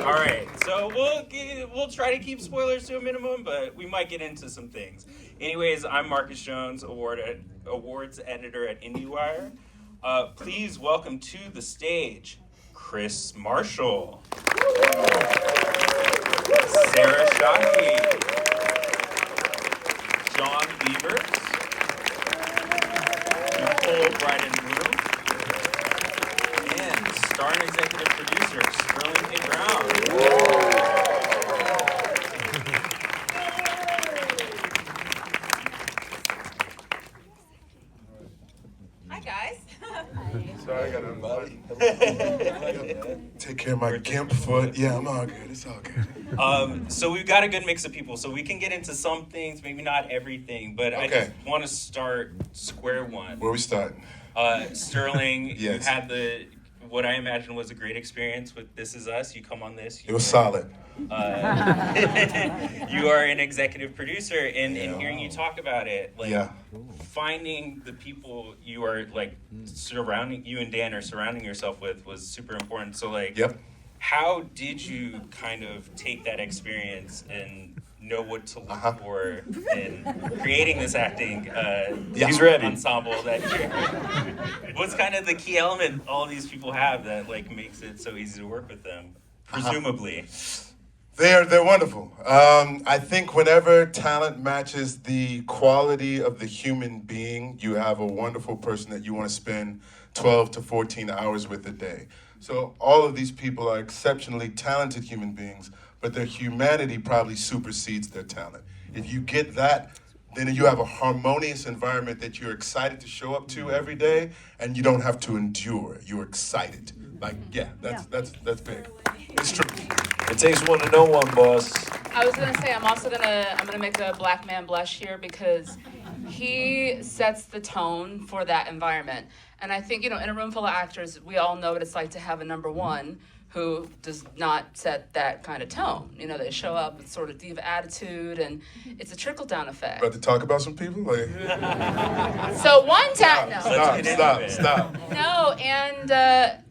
All right, so we'll try to keep spoilers to a minimum, but we might get into some things. Anyways, I'm Marcus Jones, awards editor at IndieWire. Please welcome to the stage Krys Marshall, Sarah Shahi, Jon Beavers, Nicole Brydon, and star and executive producer Sterling K. Brown. Hi guys. Sorry, I got to take care of my gimp foot. Yeah, I'm all good. It's all good. So we've got a good mix of people, so we can get into some things, maybe not everything, but I just want to start square one. Where we starting? Sterling, Yes. You had what I imagine was a great experience with This Is Us. You come on this. It was solid. You are an executive producer, and hearing you talk about it, finding the people you are surrounding, you and Dan are surrounding yourself with, was super important. So how did you kind of take that experience and know what to look for in creating this acting He's ready. ensemble? What's kind of the key element all these people have that makes it so easy to work with them, presumably? They're wonderful. I think whenever talent matches the quality of the human being, you have a wonderful person that you want to spend 12 to 14 hours with a day. So all of these people are exceptionally talented human beings, but their humanity probably supersedes their talent. If you get that, then you have a harmonious environment that you're excited to show up to every day, and you don't have to endure. You're excited. That's big. It's true. It takes one to know one, boss. I was gonna say I'm gonna make a black man blush here because he sets the tone for that environment. And I think, in a room full of actors, we all know what it's like to have a number one who does not set that kind of tone. They show up with sort of diva attitude, and it's a trickle-down effect. About to talk about some people? So one time, no. Stop. No, and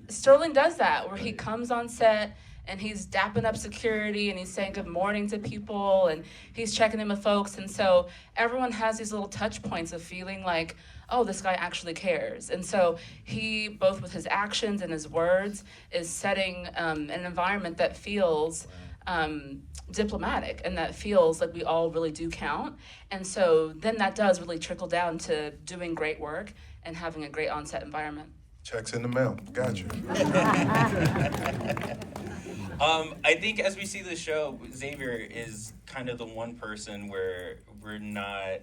Sterling does that, where he comes on set, and he's dapping up security, and he's saying good morning to people, and he's checking in with folks. And so everyone has these little touch points of feeling like, oh, this guy actually cares. And so he, both with his actions and his words, is setting an environment that feels diplomatic and that feels like we all really do count. And so then that does really trickle down to doing great work and having a great on-set environment. Checks in the mail. Gotcha. I think as we see the show, Xavier is kind of the one person where we're not,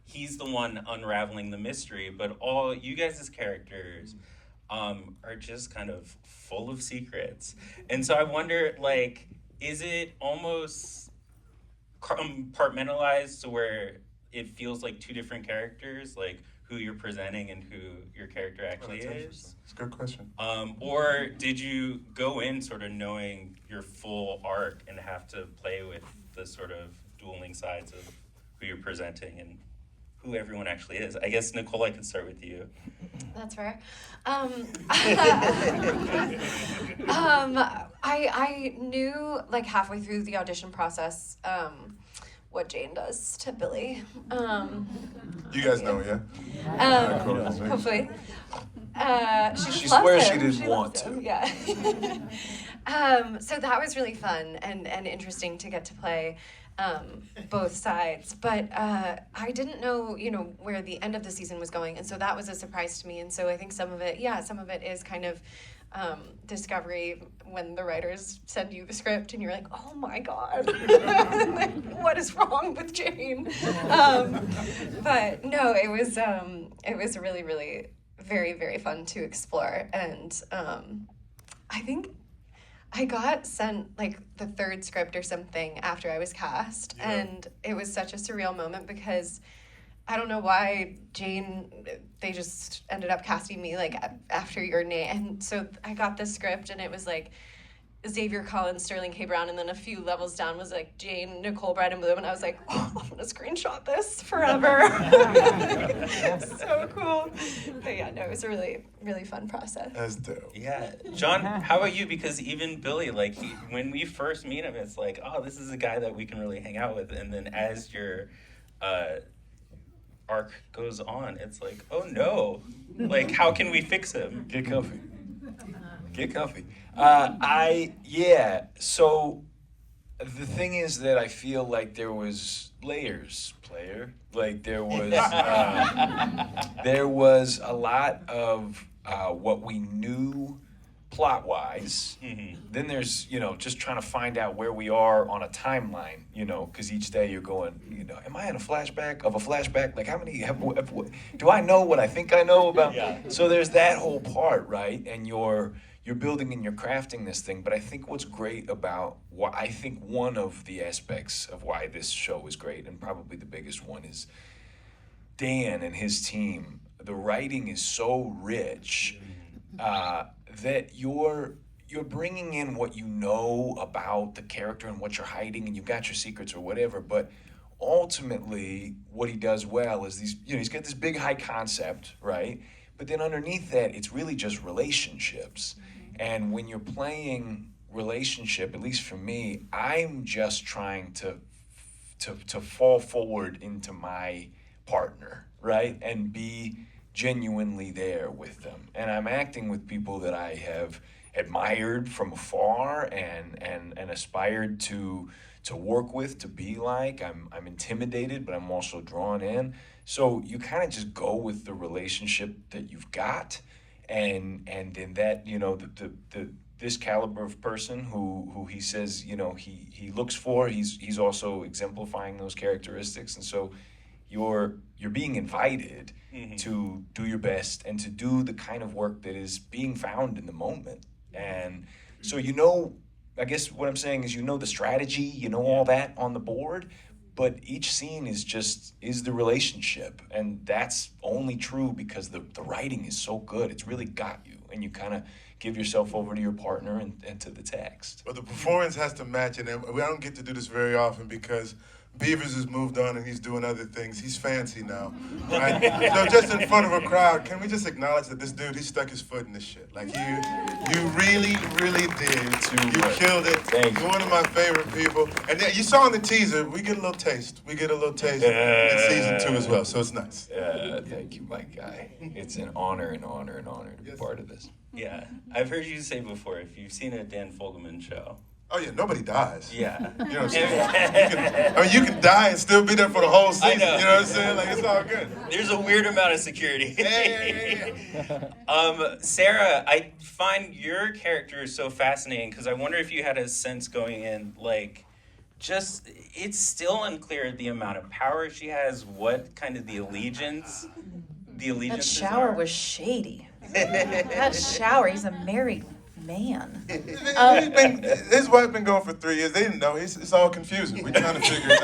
he's the one unraveling the mystery, but all you guys as characters are just kind of full of secrets. And so I wonder, is it almost compartmentalized to where it feels like two different characters, who you're presenting and who your character actually is? It's a good question. Or did you go in sort of knowing your full arc and have to play with the sort of dueling sides of who you're presenting and who everyone actually is? I guess, Nicole, I can start with you. That's fair. I knew halfway through the audition process what Jane does to Billy. You guys know, yeah? Hopefully. She swears she didn't want to. Yeah. So that was really fun and interesting to get to play both sides. But I didn't know, where the end of the season was going. And so that was a surprise to me. And so I think some of it is kind of discovery when the writers send you the script and you're like, oh my God, what is wrong with Jane? But no, it was really, really very, very fun to explore. And I think I got sent the third script or something after I was cast. Yeah. And it was such a surreal moment because I don't know why they just ended up casting me after your name. And so I got this script and it was Xavier Collins, Sterling K. Brown, and then a few levels down was like Jane, Nicole Brydon, Bloom, and I was like, oh, I'm gonna screenshot this forever. So cool. But yeah, no, it was a really, really fun process. That's dope. Yeah, John, how about you? Because even Billy, like, when we first meet him, it's like, oh, this is a guy that we can really hang out with. And then as your arc goes on, it's like, oh no, like, how can we fix him? Get comfy. Get comfy. So the thing is that I feel like there was layers, player. Like there was a lot of what we knew plot-wise. Mm-hmm. Then there's, just trying to find out where we are on a timeline, because each day you're going, am I in a flashback of a flashback? Like how many, do I know what I think I know about? Yeah. So there's that whole part, right? And you're building and you're crafting this thing. But I think what's great about I think one of the aspects of why this show is great, and probably the biggest one, is Dan and his team. The writing is so rich that you're bringing in what you know about the character and what you're hiding, and you've got your secrets or whatever. But ultimately, what he does well is he's got this big high concept, right? But then underneath that, it's really just relationships. And when you're playing relationship, at least for me, I'm just trying to fall forward into my partner, right? And be genuinely there with them. And I'm acting with people that I have admired from afar and aspired to work with, to be like. I'm intimidated, but I'm also drawn in. So you kind of just go with the relationship that you've got, and in that, this caliber of person who he says, he looks for, he's also exemplifying those characteristics. And so you're being invited to do your best and to do the kind of work that is being found in the moment. And so I guess what I'm saying is the strategy, all that on the board, but each scene is the relationship. And that's only true because the writing is so good. It's really got you, and you kind of give yourself over to your partner and to the text. But the performance has to match it, and we don't get to do this very often because Beavers has moved on and he's doing other things. He's fancy now, right? So just in front of a crowd, can we just acknowledge that this dude, he stuck his foot in this shit. Like you really, really did. You killed it. Thank You're one of my favorite people. And then you saw in the teaser, we get a little taste. In season 2 as well, so it's nice. Thank you, my guy. It's an honor to be part of this. Yeah, I've heard you say before, if you've seen a Dan Fogelman show. Oh yeah, nobody dies. Yeah. You know what I'm saying? You can die and still be there for the whole season. I know. You know what I'm saying? Like, it's all good. There's a weird amount of security. Yeah. Sarah, I find your character so fascinating because I wonder if you had a sense going in, like, it's still unclear the amount of power she has, what kind of the allegiance That shower was shady. That shower, he's a married man. His wife been going for 3 years. They didn't know. It's all confusing. We're trying to figure it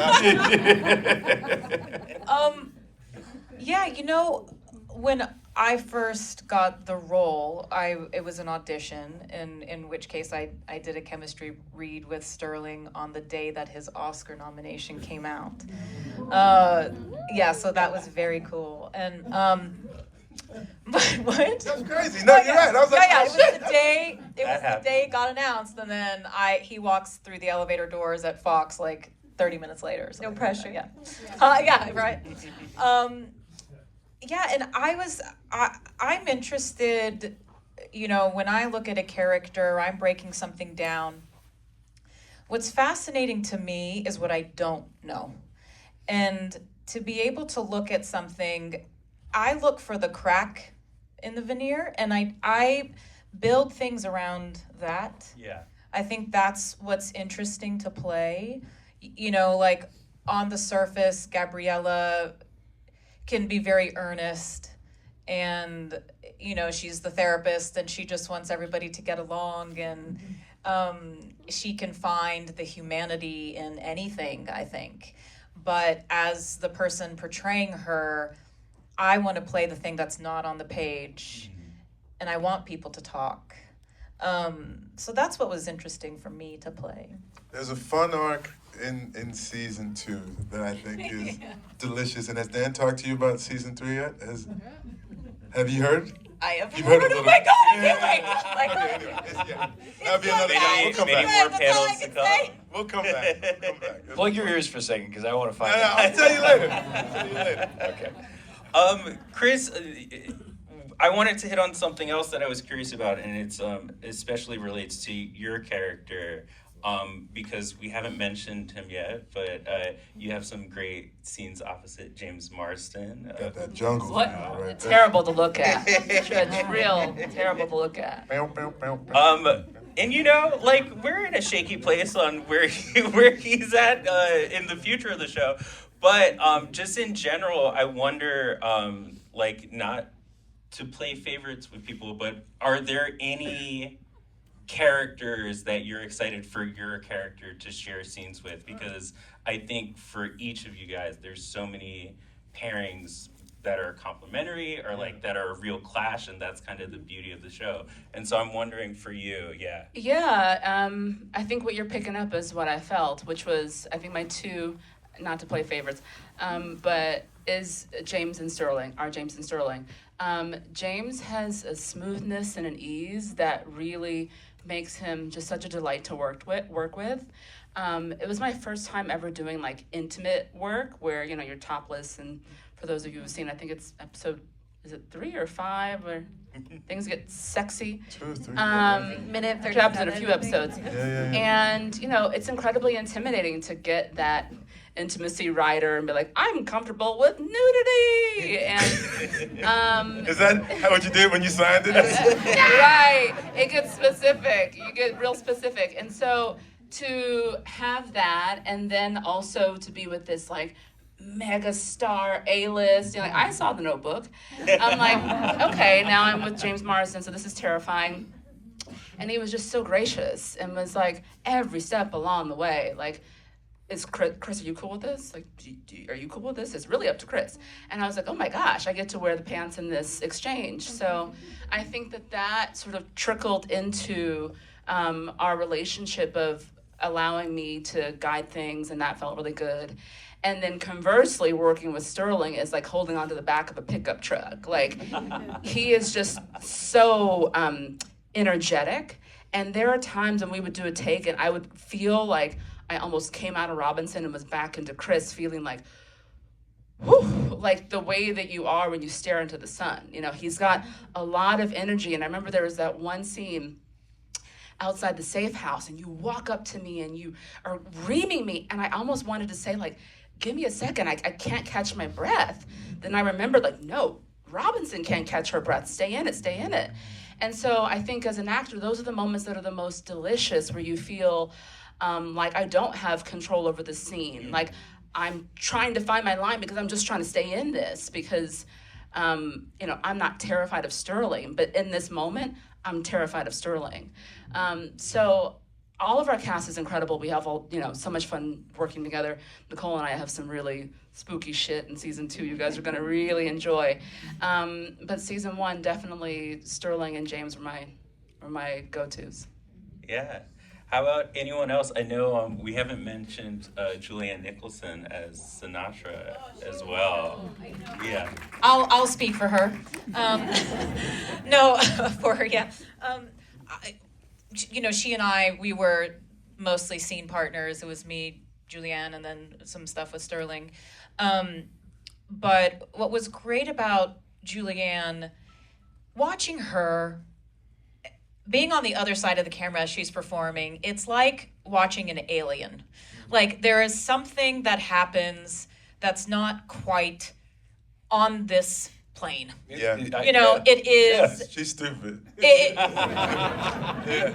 out. Yeah, when I first got the role, it was an audition, in which case I did a chemistry read with Sterling on the day that his Oscar nomination came out. So that was very cool. And what? That's crazy. No, you're right. I was like, it was the day. It was the day it got announced, and then he walks through the elevator doors at Fox like 30 minutes later. No pressure. Right. And I'm interested. When I look at a character, I'm breaking something down. What's fascinating to me is what I don't know, and to be able to look at something. I look for the crack in the veneer, and I build things around that. Yeah. I think that's what's interesting to play. Like on the surface, Gabriella can be very earnest, and she's the therapist, and she just wants everybody to get along, and she can find the humanity in anything, I think. But as the person portraying her, I want to play the thing that's not on the page, and I want people to talk. So that's what was interesting for me to play. There's a fun arc in season 2 that I think is delicious. And has Dan talked to you about season 3 yet? Have you heard? I have You've heard. heard a Oh little- my god! I Yeah. can't wait. That'll be another time. We'll come Maybe back. more panels to come. We'll come back. We'll come back. Plug your ears for a second, because I want to find No, out. I'll tell you later. I'll tell you later. Okay. Chris, I wanted to hit on something else that I was curious about, and it's especially relates to your character, because we haven't mentioned him yet, but you have some great scenes opposite James Marsden. Got that jungle What? feel right there. Terrible to look at. It's real terrible to look at. Bow, bow, bow, bow. And you know, like, we're in a shaky place on where he's at in the future of the show, but just in general, I wonder, like, not to play favorites with people, but are there any characters that you're excited for your character to share scenes with? Because I think for each of you guys, there's so many pairings that are complementary or like that are a real clash, and that's kind of the beauty of the show. And so I'm wondering for you, Yeah, I think what you're picking up is what I felt, which was, I think my two, not to play favorites, but is James and Sterling, our James and Sterling. James has a smoothness and an ease that really makes him just such a delight to work with. It was my first time ever doing like intimate work where, you know, you're topless, and for those of you who've seen, I think it's episode, is it 3 or 5 where things get sexy? 2 or 3. Minute Actually, happens in a 37. few episodes. And, you know, it's incredibly intimidating to get that intimacy rider and be like, I'm comfortable with nudity. And, Is that what you did when you signed it? right, it gets specific. You get real specific. And so to have that, and then also to be with this, like, mega star A-list, you know, like, I saw The Notebook. I'm like, okay, now I'm with James Marsden, so this is terrifying. And he was just so gracious and was like, every step along the way, like, is Chris, are you cool with this? Like, are you cool with this? It's really up to Chris. And I was like, oh my gosh, I get to wear the pants in this exchange. So I think that sort of trickled into our relationship of allowing me to guide things, and that felt really good. And then conversely, working with Sterling is like holding onto the back of a pickup truck. Like, he is just so energetic. And there are times when we would do a take and I would feel like I almost came out of Robinson and was back into Chris, feeling like, whew, like the way that you are when you stare into the sun. You know, he's got a lot of energy. And I remember there was that one scene outside the safe house, and you walk up to me and you are reaming me. And I almost wanted to say, like, give me a second, I can't catch my breath. Then I remembered, like, no, Robinson can't catch her breath. Stay in it, stay in it. And so I think as an actor, those are the moments that are the most delicious, where you feel like I don't have control over the scene. Like, I'm trying to find my line because I'm just trying to stay in this, because, you know, I'm not terrified of Sterling, but in this moment, I'm terrified of Sterling. So all of our cast is incredible. We have all, you know, so much fun working together. Nicole and I have some really spooky shit in season 2 you guys are gonna really enjoy. But season 1, definitely Sterling and James were my go-tos. Yeah. How about anyone else? I know we haven't mentioned Julianne Nicholson as Sinatra as well. Yeah. I'll speak for her. No, for her, yeah. You know, she and I, we were mostly scene partners. It was me, Julianne, and then some stuff with Sterling. But what was great about Julianne, watching her, being on the other side of the camera as she's performing, it's like watching an alien. Like, there is something that happens that's not quite on this plane. Yeah. You know, it is She's stupid.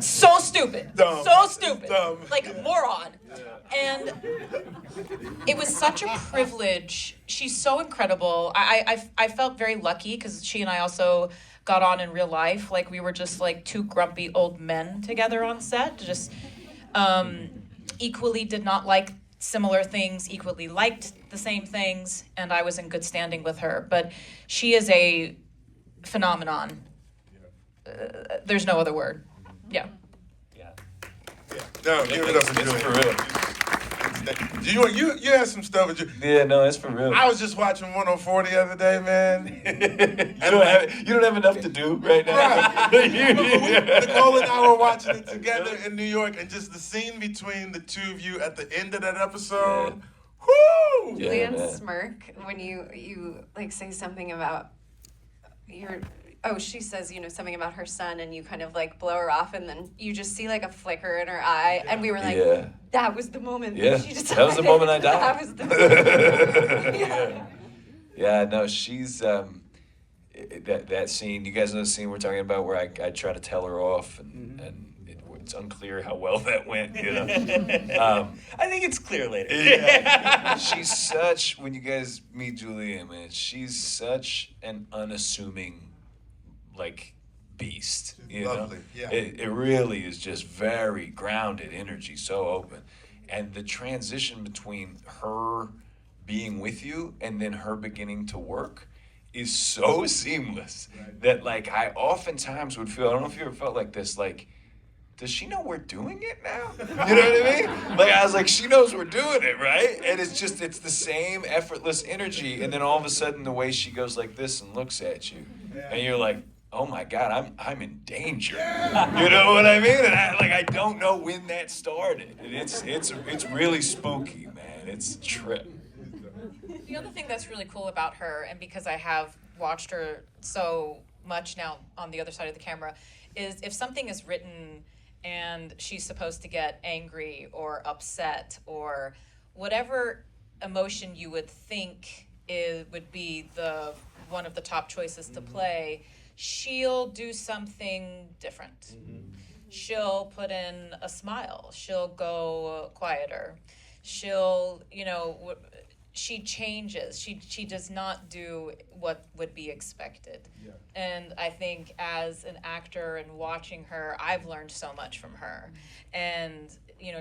so stupid. Dumb. So stupid. Dumb. Like, moron. And it was such a privilege. She's so incredible. I felt very lucky because she and I also got on in real life. Like, we were just like 2 grumpy old men together on set. Just equally did not like similar things, equally liked the same things, and I was in good standing with her. But she is a phenomenon. There's no other word. Yeah. Yeah. No, give it up for It's Julian. for real. You had some stuff. Yeah, no, it's for real. I was just watching 104 the other day, man. You don't have enough to do right now. Nicole and I were watching it together in New York, and just the scene between the two of you at the end of that episode. Whoo! Yeah, Julian's man. smirk when you like say something about your she says, something about her son, and you kind of like blow her off, and then you just see like a flicker in her eye, and we were like, Yeah. that was the moment Yeah, that she decided. that was the moment I died. That was the moment. Yeah. Yeah, no, she's that scene. You guys know the scene we're talking about where I try to tell her off, and it's unclear how well that went. I think it's clear later. Yeah. She's such, when you guys meet Julia, man, she's such an unassuming, like, beast. You Lovely, know? yeah. It really is just very grounded energy, so open. And the transition between her being with you and then her beginning to work is so seamless that, like, I oftentimes would feel, I don't know if you ever felt like this, like, does she know we're doing it now? You know what I mean? Like, I was like, she knows we're doing it, right? And it's the same effortless energy. And then all of a sudden, the way she goes like this and looks at you, and you're like, oh my God, I'm in danger. You know what I mean? And I don't know when that started. And it's really spooky, man. It's a trip. The other thing that's really cool about her, and because I have watched her so much now on the other side of the camera, is if something is written and she's supposed to get angry or upset or whatever emotion you would think would be one of the top choices to play, she'll do something different. She'll put in a smile. She'll go quieter. She'll, she changes. She does not do what would be expected. Yeah. And I think as an actor and watching her, I've learned so much from her. And,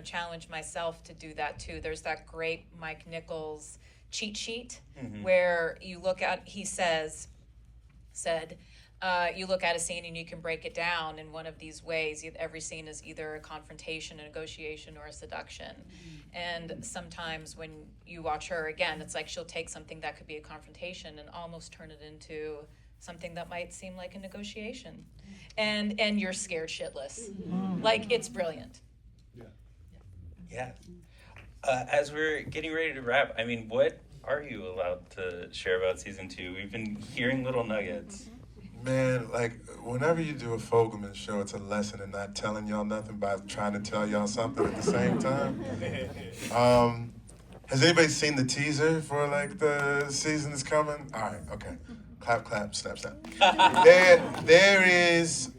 challenge myself to do that too. There's that great Mike Nichols cheat sheet where you look at, he said, you look at a scene and you can break it down in one of these ways. Every scene is either a confrontation, a negotiation, or a seduction. And sometimes when you watch her again, it's like she'll take something that could be a confrontation and almost turn it into something that might seem like a negotiation. And you're scared shitless. Like, it's brilliant. Yeah. As we're getting ready to wrap, I mean, what are you allowed to share about season 2? We've been hearing little nuggets. Man, like, whenever you do a Fogelman show, it's a lesson in not telling y'all nothing by trying to tell y'all something at the same time. Has anybody seen the teaser for, like, the season that's coming? All right, okay. Clap, clap, snap, snap. There is,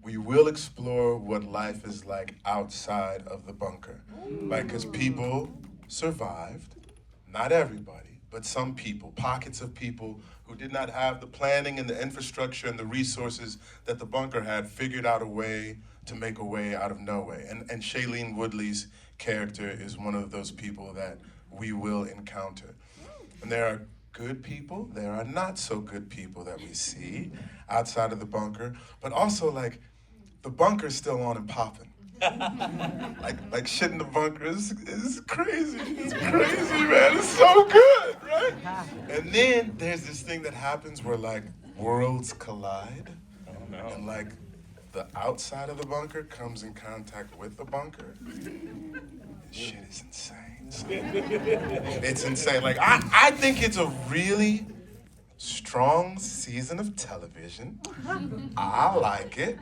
we will explore what life is like outside of the bunker. Like, because people survived, not everybody, but some people, pockets of people who did not have the planning and the infrastructure and the resources that the bunker had, figured out a way to make a way out of no way. And Shailene Woodley's character is one of those people that we will encounter. And there are good people, there are not so good people that we see outside of the bunker, but also, like, the bunker's still on and popping. like shit in the bunker is crazy. It's crazy, man. It's so good, right? And then there's this thing that happens where, like, worlds collide. Oh, no. And, like, the outside of the bunker comes in contact with the bunker. Shit is insane. It's insane. Like, I think it's a really strong season of television. I like it.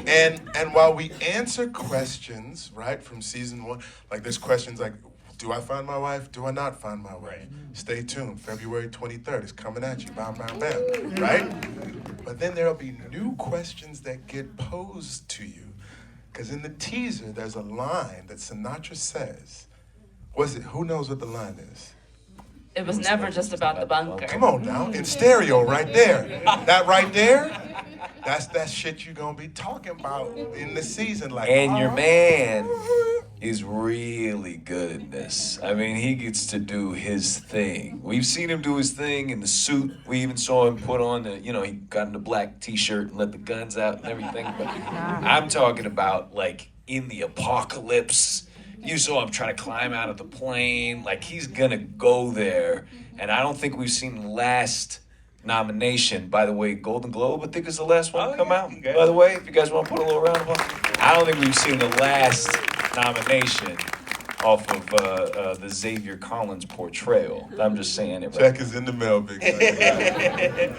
And while we answer questions, right, from season 1, like, there's questions like, do I find my wife? Do I not find my wife? Right. Stay tuned. February 23rd is coming at you. Bam, bam, bam. Right? But then there'll be new questions that get posed to you. Because in the teaser, there's a line that Sinatra says. Who knows what the line is? It was never just about the bunker. Come on now, in stereo right there. That right there, That's that shit you're gonna be talking about in the season. Like, And your man is really good at this. I mean, he gets to do his thing. We've seen him do his thing in the suit. We even saw him put on the, he got in the black t-shirt and let the guns out and everything. But I'm talking about like in the apocalypse. You saw him trying to climb out of the plane. Like he's gonna go there. And I don't think we've seen the last nomination. By the way, Golden Globe, I think is the last one to come out. Okay. By the way, if you guys want to put a little round of applause. I don't think we've seen the last nomination off of the Xavier Collins portrayal. I'm just saying it. check is in the mail, big man.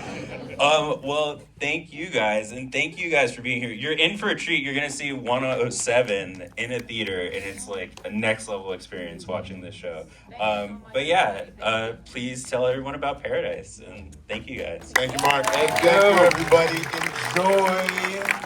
Well, thank you guys, and thank you guys for being here. You're in for a treat. You're gonna see 107 in a theater, and it's like a next level experience watching this show. But yeah, please tell everyone about Paradise, and thank you guys. Thank you, Mark. Thank you. Everybody. Enjoy.